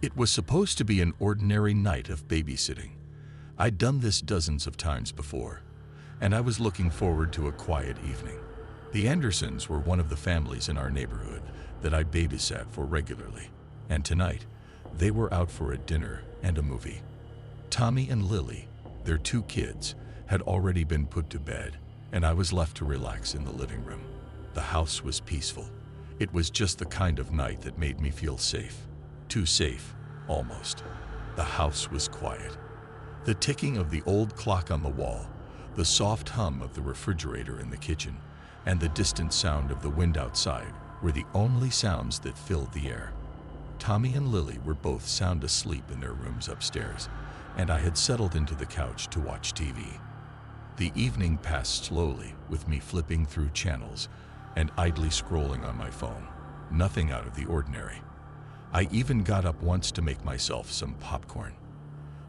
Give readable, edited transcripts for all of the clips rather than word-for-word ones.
It was supposed to be an ordinary night of babysitting. I'd done this dozens of times before, and I was looking forward to a quiet evening. The Andersons were one of the families in our neighborhood that I babysat for regularly, and tonight, they were out for a dinner and a movie. Tommy and Lily, their 2 kids, had already been put to bed, and I was left to relax in the living room. The house was peaceful. It was just the kind of night that made me feel safe. Too safe, almost. The house was quiet. The ticking of the old clock on the wall, the soft hum of the refrigerator in the kitchen, and the distant sound of the wind outside were the only sounds that filled the air. Tommy and Lily were both sound asleep in their rooms upstairs, and I had settled into the couch to watch TV. The evening passed slowly, with me flipping through channels and idly scrolling on my phone. Nothing out of the ordinary. I even got up once to make myself some popcorn.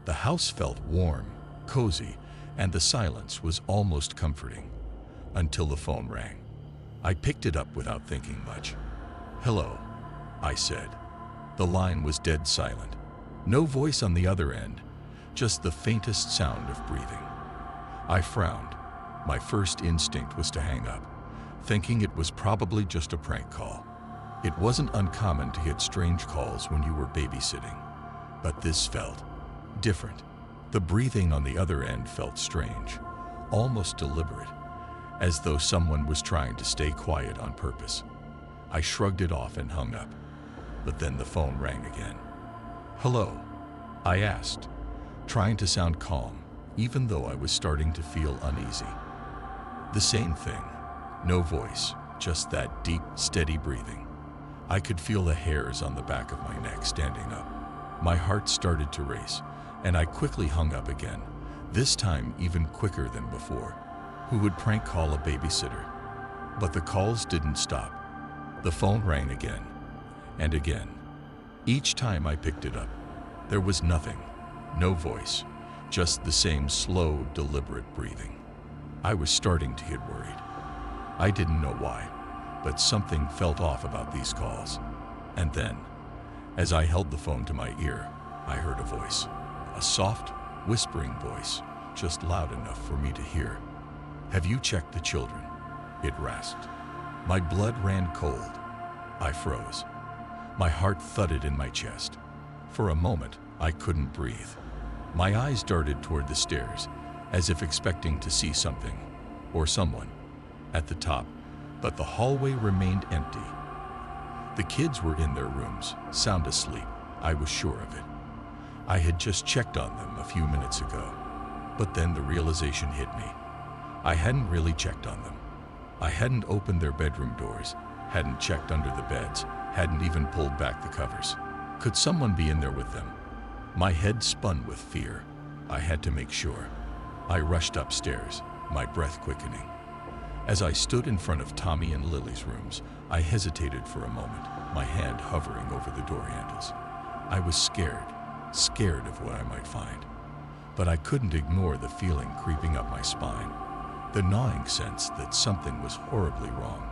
The house felt warm, cozy, and the silence was almost comforting, until the phone rang. I picked it up without thinking much. "Hello," I said. The line was dead silent. No voice on the other end, just the faintest sound of breathing. I frowned. My first instinct was to hang up, thinking it was probably just a prank call. It wasn't uncommon to get strange calls when you were babysitting, but this felt different. The breathing on the other end felt strange, almost deliberate, as though someone was trying to stay quiet on purpose. I shrugged it off and hung up, but then the phone rang again. "Hello?" I asked, trying to sound calm, even though I was starting to feel uneasy. The same thing. No voice, just that deep, steady breathing. I could feel the hairs on the back of my neck standing up. My heart started to race, and I quickly hung up again, this time even quicker than before. Who would prank call a babysitter? But the calls didn't stop. The phone rang again, and again. Each time I picked it up, there was nothing, no voice, just the same slow, deliberate breathing. I was starting to get worried. I didn't know why, but something felt off about these calls. And then, as I held the phone to my ear, I heard a voice. A soft, whispering voice, just loud enough for me to hear. "Have you checked the children?" It rasped. My blood ran cold. I froze. My heart thudded in my chest. For a moment, I couldn't breathe. My eyes darted toward the stairs, as if expecting to see something, or someone, at the top, but the hallway remained empty. The kids were in their rooms, sound asleep. I was sure of it. I had just checked on them a few minutes ago, but then the realization hit me. I hadn't really checked on them. I hadn't opened their bedroom doors, hadn't checked under the beds, hadn't even pulled back the covers. Could someone be in there with them? My head spun with fear. I had to make sure. I rushed upstairs, my breath quickening. As I stood in front of Tommy and Lily's rooms, I hesitated for a moment, my hand hovering over the door handles. I was scared of what I might find. But I couldn't ignore the feeling creeping up my spine, the gnawing sense that something was horribly wrong.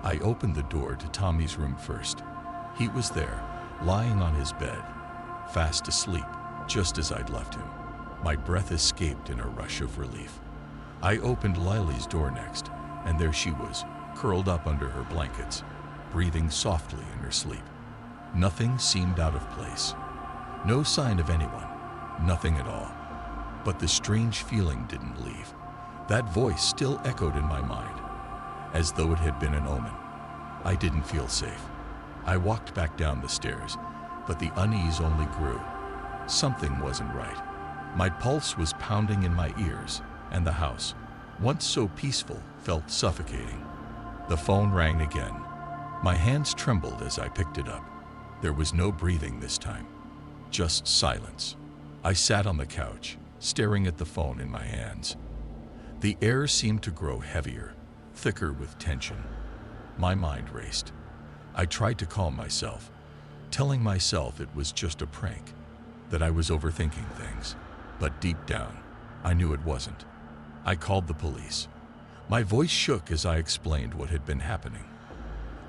I opened the door to Tommy's room first. He was there, lying on his bed, fast asleep, just as I'd left him. My breath escaped in a rush of relief. I opened Lily's door next, and there she was, curled up under her blankets, breathing softly in her sleep. Nothing seemed out of place. No sign of anyone, nothing at all. But the strange feeling didn't leave. That voice still echoed in my mind, as though it had been an omen. I didn't feel safe. I walked back down the stairs, but the unease only grew. Something wasn't right. My pulse was pounding in my ears, and the house, once so peaceful, felt suffocating. The phone rang again. My hands trembled as I picked it up. There was no breathing this time, just silence. I sat on the couch, staring at the phone in my hands. The air seemed to grow heavier, thicker with tension. My mind raced. I tried to calm myself, telling myself it was just a prank, that I was overthinking things. But deep down, I knew it wasn't. I called the police. My voice shook as I explained what had been happening.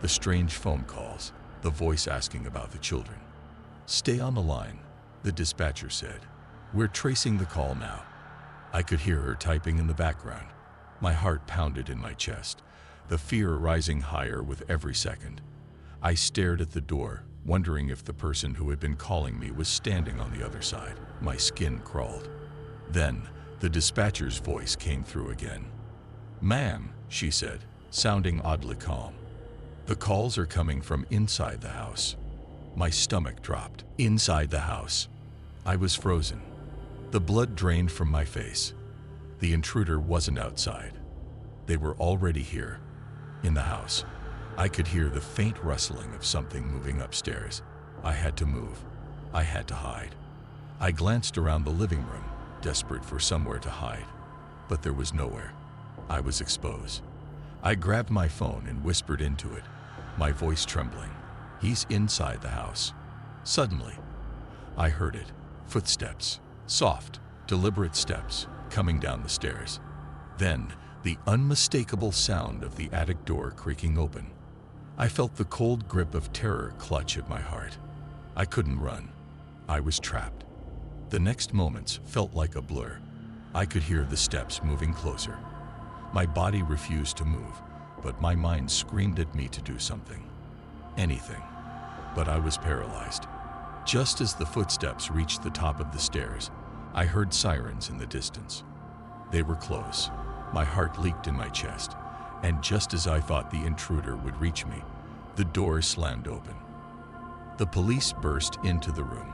The strange phone calls, the voice asking about the children. "Stay on the line," the dispatcher said. "We're tracing the call now." I could hear her typing in the background. My heart pounded in my chest, the fear rising higher with every second. I stared at the door, wondering if the person who had been calling me was standing on the other side. My skin crawled. Then, the dispatcher's voice came through again. "Ma'am," she said, sounding oddly calm. "The calls are coming from inside the house." My stomach dropped. Inside the house. I was frozen. The blood drained from my face. The intruder wasn't outside. They were already here, in the house. I could hear the faint rustling of something moving upstairs. I had to move. I had to hide. I glanced around the living room, desperate for somewhere to hide. But there was nowhere. I was exposed. I grabbed my phone and whispered into it, my voice trembling. "He's inside the house." Suddenly, I heard it. Footsteps. Soft, deliberate steps coming down the stairs. Then, the unmistakable sound of the attic door creaking open. I felt the cold grip of terror clutch at my heart. I couldn't run. I was trapped. The next moments felt like a blur. I could hear the steps moving closer. My body refused to move, but my mind screamed at me to do something. Anything. But I was paralyzed. Just as the footsteps reached the top of the stairs, I heard sirens in the distance. They were close. My heart leaped in my chest, and just as I thought the intruder would reach me, the door slammed open. The police burst into the room.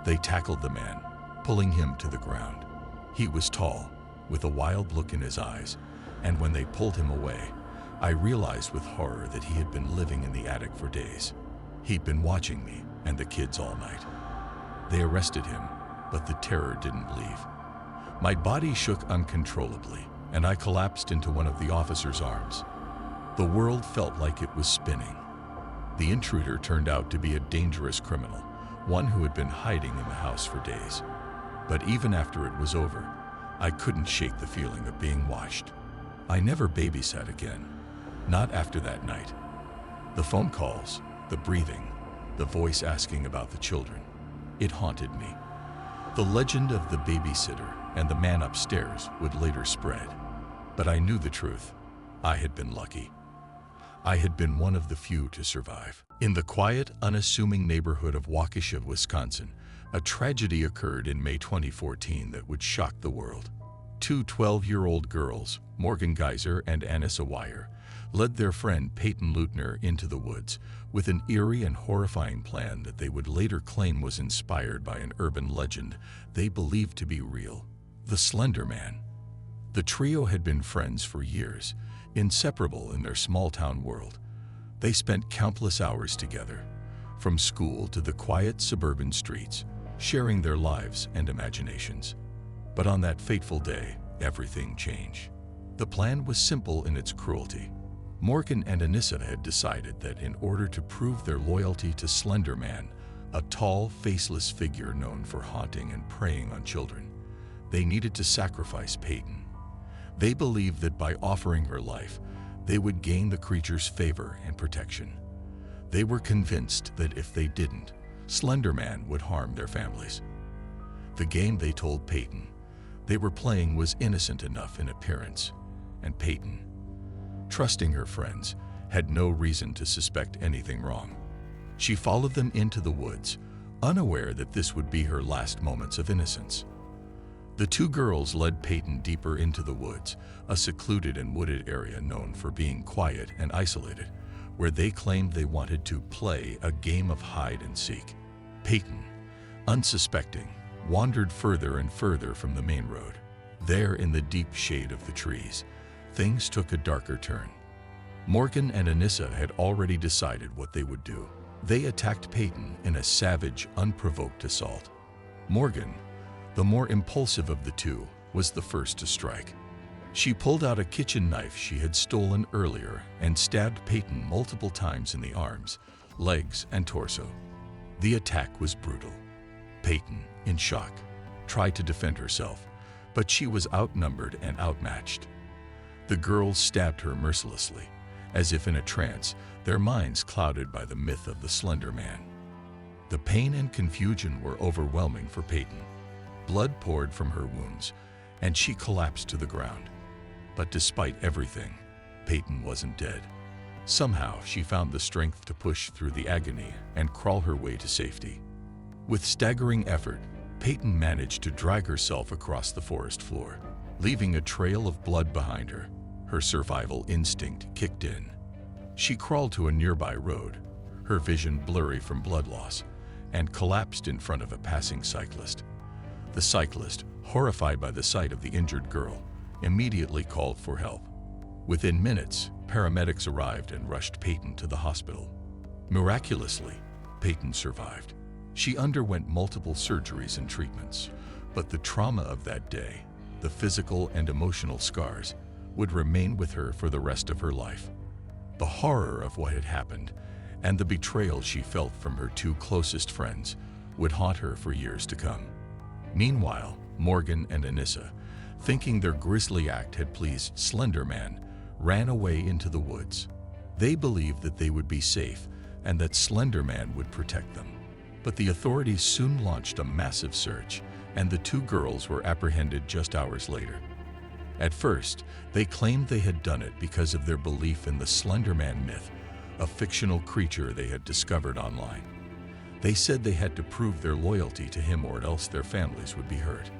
They tackled the man, pulling him to the ground. He was tall, with a wild look in his eyes, and when they pulled him away, I realized with horror that he had been living in the attic for days. He'd been watching me and the kids all night. They arrested him, but the terror didn't leave. My body shook uncontrollably, and I collapsed into one of the officer's arms. The world felt like it was spinning. The intruder turned out to be a dangerous criminal, one who had been hiding in the house for days. But even after it was over, I couldn't shake the feeling of being watched. I never babysat again, not after that night. The phone calls, the breathing, the voice asking about the children, it haunted me. The legend of the babysitter and the man upstairs would later spread, but I knew the truth. I had been lucky. I had been one of the few to survive. In the quiet, unassuming neighborhood of Waukesha, Wisconsin, a tragedy occurred in May 2014 that would shock the world. Two 12-year-old girls, Morgan Geyser and Anissa Weier, led their friend Peyton Leutner into the woods with an eerie and horrifying plan that they would later claim was inspired by an urban legend they believed to be real: the Slender Man. The trio had been friends for years, inseparable in their small-town world. They spent countless hours together, from school to the quiet suburban streets, sharing their lives and imaginations. But on that fateful day, everything changed. The plan was simple in its cruelty. Morgan and Anissa had decided that in order to prove their loyalty to Slender Man, a tall, faceless figure known for haunting and preying on children, they needed to sacrifice Peyton. They believed that by offering her life, they would gain the creature's favor and protection. They were convinced that if they didn't, Slender Man would harm their families. The game they told Peyton they were playing was innocent enough in appearance, and Peyton, trusting her friends, had no reason to suspect anything wrong. She followed them into the woods, unaware that this would be her last moments of innocence. The two girls led Peyton deeper into the woods, a secluded and wooded area known for being quiet and isolated, where they claimed they wanted to play a game of hide and seek. Peyton, unsuspecting, wandered further and further from the main road. There, in the deep shade of the trees, things took a darker turn. Morgan and Anissa had already decided what they would do. They attacked Peyton in a savage, unprovoked assault. Morgan, the more impulsive of the two, was the first to strike. She pulled out a kitchen knife she had stolen earlier and stabbed Peyton multiple times in the arms, legs, and torso. The attack was brutal. Peyton, in shock, tried to defend herself, but she was outnumbered and outmatched. The girls stabbed her mercilessly, as if in a trance, their minds clouded by the myth of the Slender Man. The pain and confusion were overwhelming for Peyton. Blood poured from her wounds, and she collapsed to the ground. But despite everything, Peyton wasn't dead. Somehow, she found the strength to push through the agony and crawl her way to safety. With staggering effort, Peyton managed to drag herself across the forest floor, leaving a trail of blood behind her. Her survival instinct kicked in. She crawled to a nearby road, her vision blurry from blood loss, and collapsed in front of a passing cyclist. The cyclist, horrified by the sight of the injured girl, immediately called for help. Within minutes, paramedics arrived and rushed Peyton to the hospital. Miraculously, Peyton survived. She underwent multiple surgeries and treatments, but the trauma of that day, the physical and emotional scars, would remain with her for the rest of her life. The horror of what had happened and the betrayal she felt from her two closest friends would haunt her for years to come. Meanwhile, Morgan and Anissa, thinking their grisly act had pleased Slender Man, ran away into the woods. They believed that they would be safe and that Slender Man would protect them. But the authorities soon launched a massive search, and the two girls were apprehended just hours later. At first, they claimed they had done it because of their belief in the Slender Man myth, a fictional creature they had discovered online. They said they had to prove their loyalty to him or else their families would be hurt.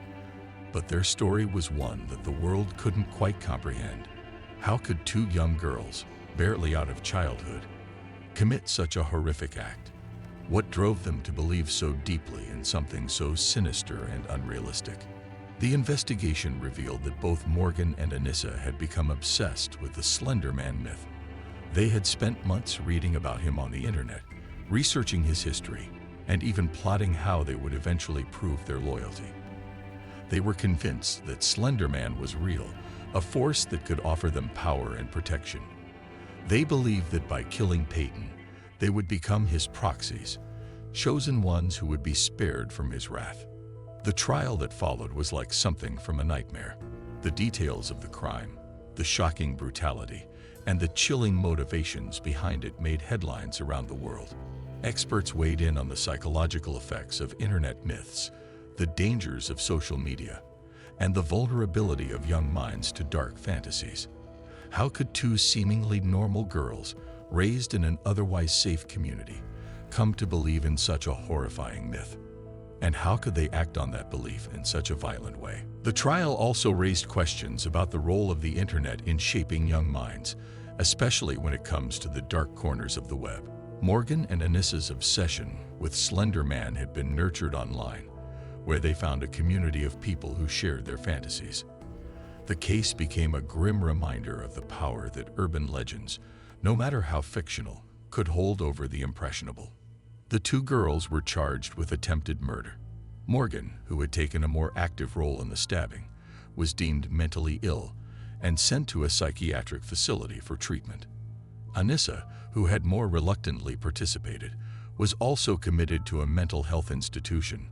But their story was one that the world couldn't quite comprehend. How could two young girls, barely out of childhood, commit such a horrific act? What drove them to believe so deeply in something so sinister and unrealistic? The investigation revealed that both Morgan and Anissa had become obsessed with the Slender Man myth. They had spent months reading about him on the internet, researching his history, and even plotting how they would eventually prove their loyalty. They were convinced that Slender Man was real, a force that could offer them power and protection. They believed that by killing Peyton, they would become his proxies, chosen ones who would be spared from his wrath. The trial that followed was like something from a nightmare. The details of the crime, the shocking brutality, and the chilling motivations behind it made headlines around the world. Experts weighed in on the psychological effects of internet myths, the dangers of social media, and the vulnerability of young minds to dark fantasies. How could two seemingly normal girls, raised in an otherwise safe community, come to believe in such a horrifying myth? And how could they act on that belief in such a violent way? The trial also raised questions about the role of the internet in shaping young minds, especially when it comes to the dark corners of the web. Morgan and Anissa's obsession with Slender Man had been nurtured online, where they found a community of people who shared their fantasies. The case became a grim reminder of the power that urban legends, no matter how fictional, could hold over the impressionable. The two girls were charged with attempted murder. Morgan, who had taken a more active role in the stabbing, was deemed mentally ill and sent to a psychiatric facility for treatment. Anissa, who had more reluctantly participated, was also committed to a mental health institution,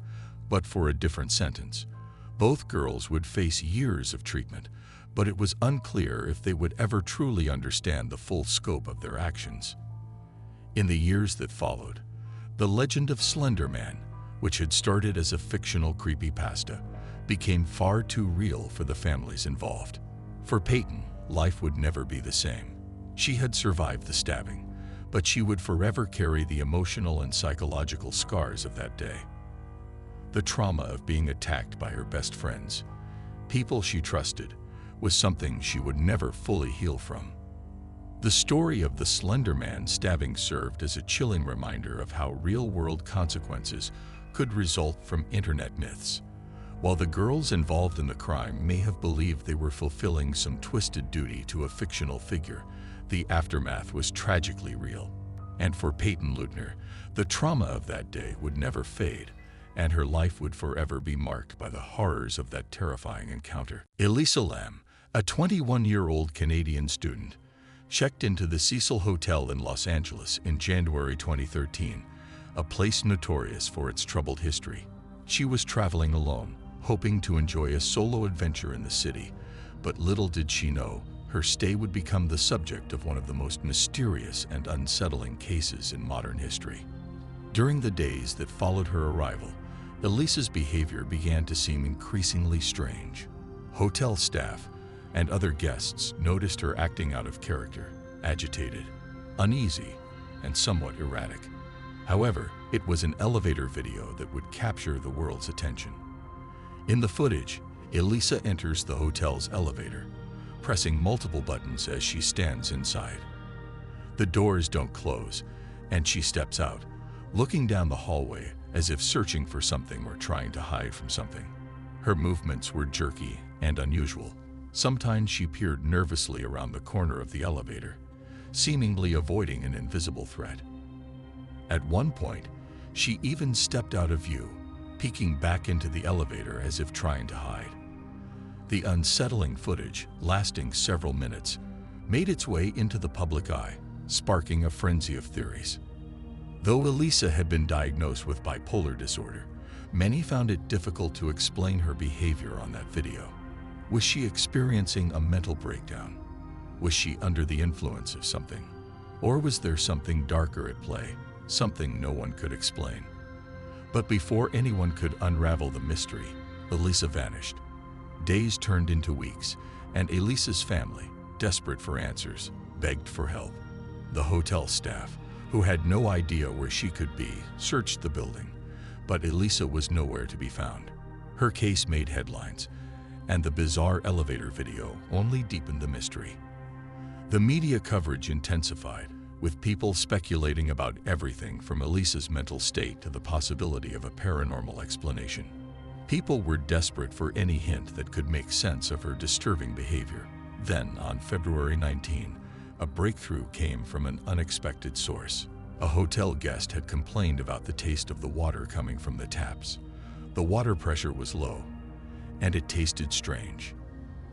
but for a different sentence. Both girls would face years of treatment, but it was unclear if they would ever truly understand the full scope of their actions. In the years that followed, the legend of Slender Man, which had started as a fictional creepypasta, became far too real for the families involved. For Peyton, life would never be the same. She had survived the stabbing, but she would forever carry the emotional and psychological scars of that day. The trauma of being attacked by her best friends, people she trusted, was something she would never fully heal from. The story of the Slender Man stabbing served as a chilling reminder of how real-world consequences could result from internet myths. While the girls involved in the crime may have believed they were fulfilling some twisted duty to a fictional figure, the aftermath was tragically real. And for Peyton Leutner, the trauma of that day would never fade, and her life would forever be marked by the horrors of that terrifying encounter. Elisa Lam, a 21-year-old Canadian student, checked into the Cecil Hotel in Los Angeles in January 2013, a place notorious for its troubled history. She was traveling alone, hoping to enjoy a solo adventure in the city, but little did she know, her stay would become the subject of one of the most mysterious and unsettling cases in modern history. During the days that followed her arrival, Elisa's behavior began to seem increasingly strange. Hotel staff and other guests noticed her acting out of character, agitated, uneasy, and somewhat erratic. However, it was an elevator video that would capture the world's attention. In the footage, Elisa enters the hotel's elevator, pressing multiple buttons as she stands inside. The doors don't close, and she steps out, looking down the hallway as if searching for something or trying to hide from something. Her movements were jerky and unusual. Sometimes she peered nervously around the corner of the elevator, seemingly avoiding an invisible threat. At one point, she even stepped out of view, peeking back into the elevator as if trying to hide. The unsettling footage, lasting several minutes, made its way into the public eye, sparking a frenzy of theories. Though Elisa had been diagnosed with bipolar disorder, many found it difficult to explain her behavior on that video. Was she experiencing a mental breakdown? Was she under the influence of something? Or was there something darker at play, something no one could explain? But before anyone could unravel the mystery, Elisa vanished. Days turned into weeks, and Elisa's family, desperate for answers, begged for help. The hotel staff, who had no idea where she could be, searched the building, but Elisa was nowhere to be found. Her case made headlines, and the bizarre elevator video only deepened the mystery. The media coverage intensified, with people speculating about everything from Elisa's mental state to the possibility of a paranormal explanation. People were desperate for any hint that could make sense of her disturbing behavior. Then, on February 19, a breakthrough came from an unexpected source. A hotel guest had complained about the taste of the water coming from the taps. The water pressure was low, and it tasted strange.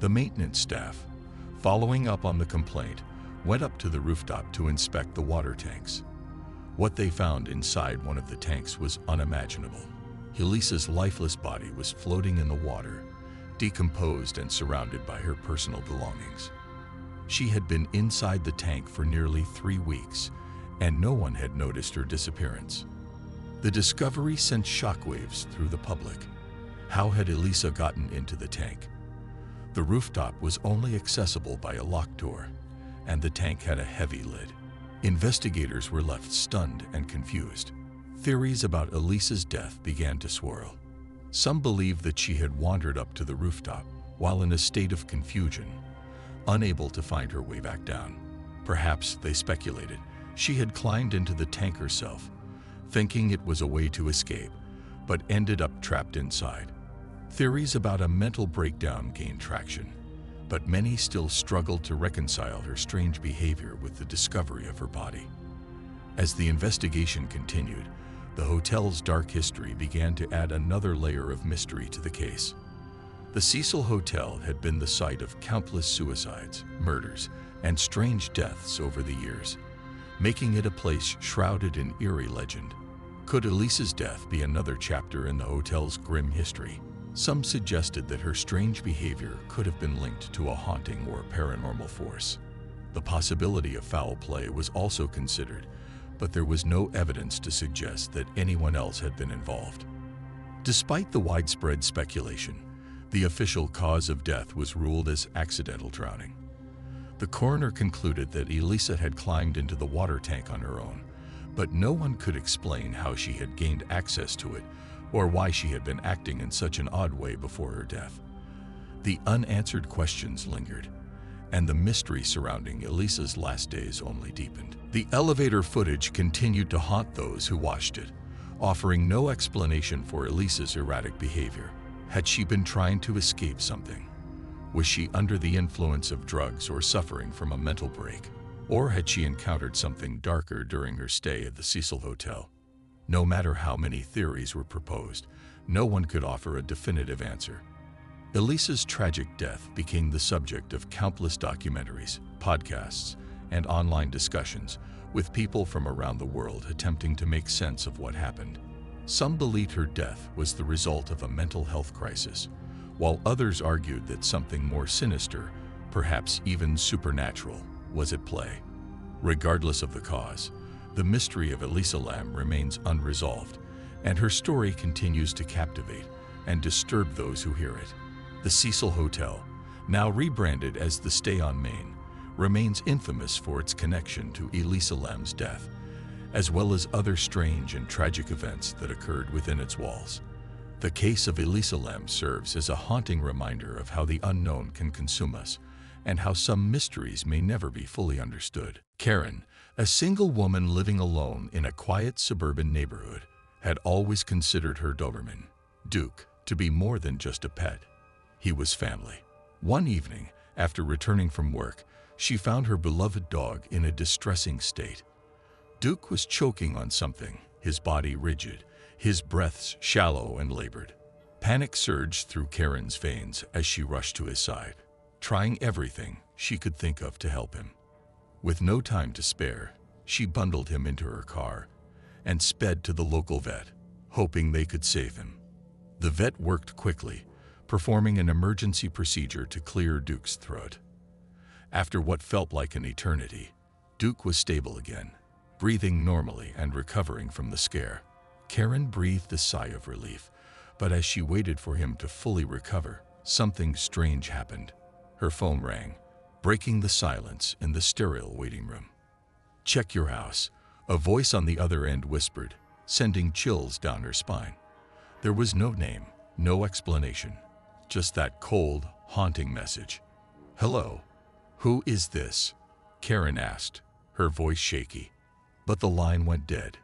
The maintenance staff, following up on the complaint, went up to the rooftop to inspect the water tanks. What they found inside one of the tanks was unimaginable. Elisa's lifeless body was floating in the water, decomposed and surrounded by her personal belongings. She had been inside the tank for nearly 3 weeks, and no one had noticed her disappearance. The discovery sent shockwaves through the public. How had Elisa gotten into the tank? The rooftop was only accessible by a locked door, and the tank had a heavy lid. Investigators were left stunned and confused. Theories about Elisa's death began to swirl. Some believed that she had wandered up to the rooftop while in a state of confusion, unable to find her way back down. Perhaps, they speculated, she had climbed into the tank herself, thinking it was a way to escape, but ended up trapped inside. Theories about a mental breakdown gained traction, but many still struggled to reconcile her strange behavior with the discovery of her body. As the investigation continued, the hotel's dark history began to add another layer of mystery to the case. The Cecil Hotel had been the site of countless suicides, murders, and strange deaths over the years, making it a place shrouded in eerie legend. Could Elisa's death be another chapter in the hotel's grim history? Some suggested that her strange behavior could have been linked to a haunting or paranormal force. The possibility of foul play was also considered, but there was no evidence to suggest that anyone else had been involved. Despite the widespread speculation, the official cause of death was ruled as accidental drowning. The coroner concluded that Elisa had climbed into the water tank on her own, but no one could explain how she had gained access to it or why she had been acting in such an odd way before her death. The unanswered questions lingered, and the mystery surrounding Elisa's last days only deepened. The elevator footage continued to haunt those who watched it, offering no explanation for Elisa's erratic behavior. Had she been trying to escape something? Was she under the influence of drugs or suffering from a mental break? Or had she encountered something darker during her stay at the Cecil Hotel? No matter how many theories were proposed, no one could offer a definitive answer. Elisa's tragic death became the subject of countless documentaries, podcasts, and online discussions, with people from around the world attempting to make sense of what happened. Some believed her death was the result of a mental health crisis, while others argued that something more sinister, perhaps even supernatural, was at play. Regardless of the cause, The mystery of Elisa Lam remains unresolved, and her story continues to captivate and disturb those who hear it. The Cecil Hotel, now rebranded as the Stay on Main, remains infamous for its connection to Elisa Lam's death, as well as other strange and tragic events that occurred within its walls. The case of Elisa Lam serves as a haunting reminder of how the unknown can consume us and how some mysteries may never be fully understood. Karen, a single woman living alone in a quiet suburban neighborhood, had always considered her Doberman, Duke, to be more than just a pet. He was family. One evening, after returning from work, she found her beloved dog in a distressing state. Duke was choking on something, his body rigid, his breaths shallow and labored. Panic surged through Karen's veins as she rushed to his side, trying everything she could think of to help him. With no time to spare, she bundled him into her car and sped to the local vet, hoping they could save him. The vet worked quickly, performing an emergency procedure to clear Duke's throat. After what felt like an eternity, Duke was stable again, breathing normally and recovering from the scare. Karen breathed a sigh of relief, but as she waited for him to fully recover, something strange happened. Her phone rang, breaking the silence in the sterile waiting room. "Check your house," a voice on the other end whispered, sending chills down her spine. There was no name, no explanation, just that cold, haunting message. "Hello, who is this?" Karen asked, her voice shaky. But the line went dead.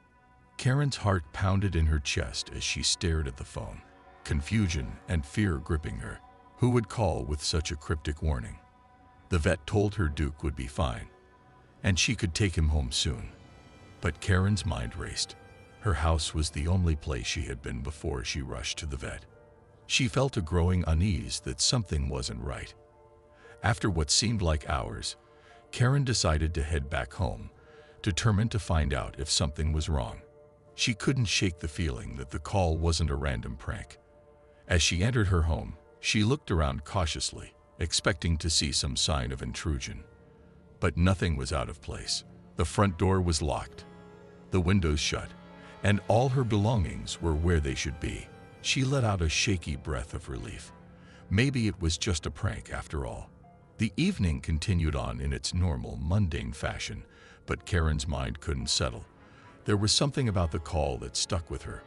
Karen's heart pounded in her chest as she stared at the phone, confusion and fear gripping her. Who would call with such a cryptic warning? The vet told her Duke would be fine, and she could take him home soon. But Karen's mind raced. Her house was the only place she had been before she rushed to the vet. She felt a growing unease that something wasn't right. After what seemed like hours, Karen decided to head back home, determined to find out if something was wrong. She couldn't shake the feeling that the call wasn't a random prank. As she entered her home, she looked around cautiously, expecting to see some sign of intrusion. But nothing was out of place. The front door was locked, the windows shut, and all her belongings were where they should be. She let out a shaky breath of relief. Maybe it was just a prank after all. The evening continued on in its normal, mundane fashion, but Karen's mind couldn't settle. There was something about the call that stuck with her.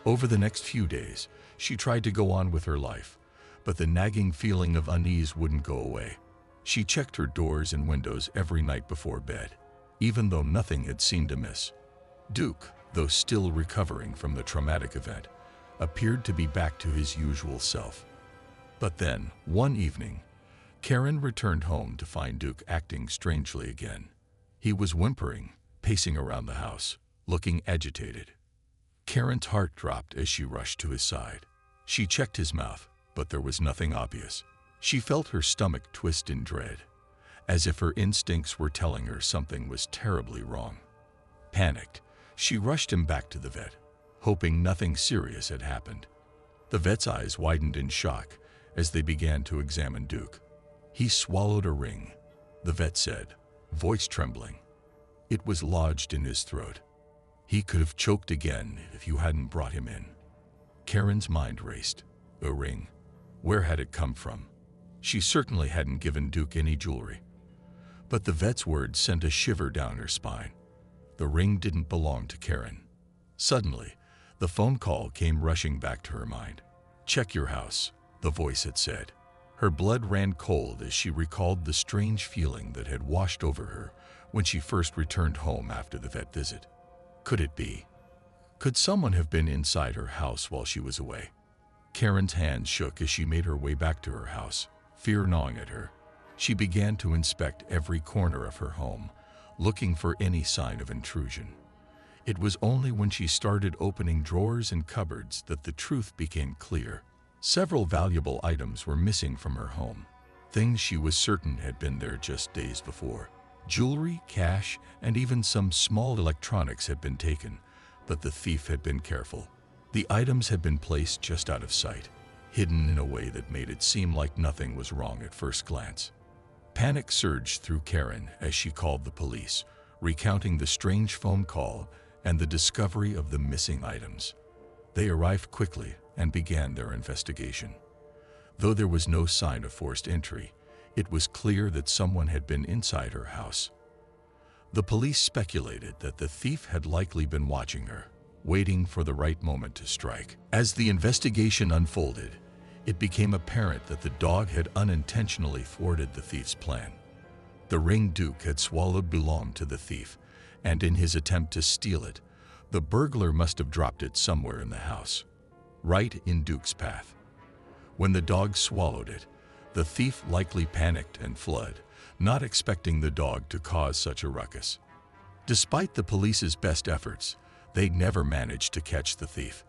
Over the next few days, she tried to go on with her life, but the nagging feeling of unease wouldn't go away. She checked her doors and windows every night before bed, even though nothing had seemed amiss. Duke, though still recovering from the traumatic event, appeared to be back to his usual self. But then, one evening, Karen returned home to find Duke acting strangely again. He was whimpering, pacing around the house, looking agitated. Karen's heart dropped as she rushed to his side. She checked his mouth, but there was nothing obvious. She felt her stomach twist in dread, as if her instincts were telling her something was terribly wrong. Panicked, she rushed him back to the vet, hoping nothing serious had happened. The vet's eyes widened in shock as they began to examine Duke. "He swallowed a ring," the vet said, voice trembling. "It was lodged in his throat. He could have choked again if you hadn't brought him in." Karen's mind raced. A ring. Where had it come from? She certainly hadn't given Duke any jewelry. But the vet's words sent a shiver down her spine. The ring didn't belong to Karen. Suddenly, the phone call came rushing back to her mind. "Check your house," the voice had said. Her blood ran cold as she recalled the strange feeling that had washed over her when she first returned home after the vet visit. Could it be? Could someone have been inside her house while she was away? Karen's hands shook as she made her way back to her house, fear gnawing at her. She began to inspect every corner of her home, looking for any sign of intrusion. It was only when she started opening drawers and cupboards that the truth became clear. Several valuable items were missing from her home, things she was certain had been there just days before. Jewelry, cash, and even some small electronics had been taken, but the thief had been careful. The items had been placed just out of sight, hidden in a way that made it seem like nothing was wrong at first glance. Panic surged through Karen as she called the police, recounting the strange phone call and the discovery of the missing items. They arrived quickly and began their investigation. Though there was no sign of forced entry, it was clear that someone had been inside her house. The police speculated that the thief had likely been watching her, waiting for the right moment to strike. As the investigation unfolded, it became apparent that the dog had unintentionally thwarted the thief's plan. The ring Duke had swallowed belonged to the thief, and in his attempt to steal it, the burglar must have dropped it somewhere in the house, right in Duke's path. When the dog swallowed it, the thief likely panicked and fled, not expecting the dog to cause such a ruckus. Despite the police's best efforts, they never managed to catch the thief.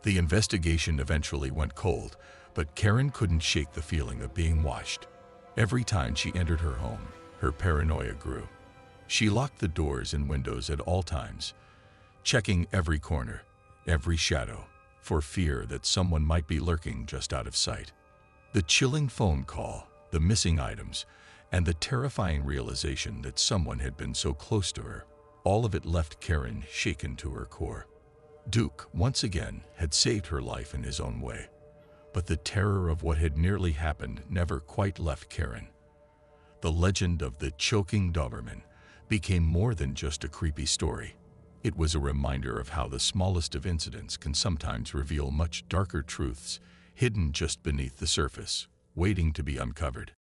The investigation eventually went cold, but Karen couldn't shake the feeling of being watched. Every time she entered her home, her paranoia grew. She locked the doors and windows at all times, checking every corner, every shadow, for fear that someone might be lurking just out of sight. The chilling phone call, the missing items, and the terrifying realization that someone had been so close to her, all of it left Karen shaken to her core. Duke, once again, had saved her life in his own way, but the terror of what had nearly happened never quite left Karen. The legend of the choking Doberman became more than just a creepy story. It was a reminder of how the smallest of incidents can sometimes reveal much darker truths hidden just beneath the surface, waiting to be uncovered.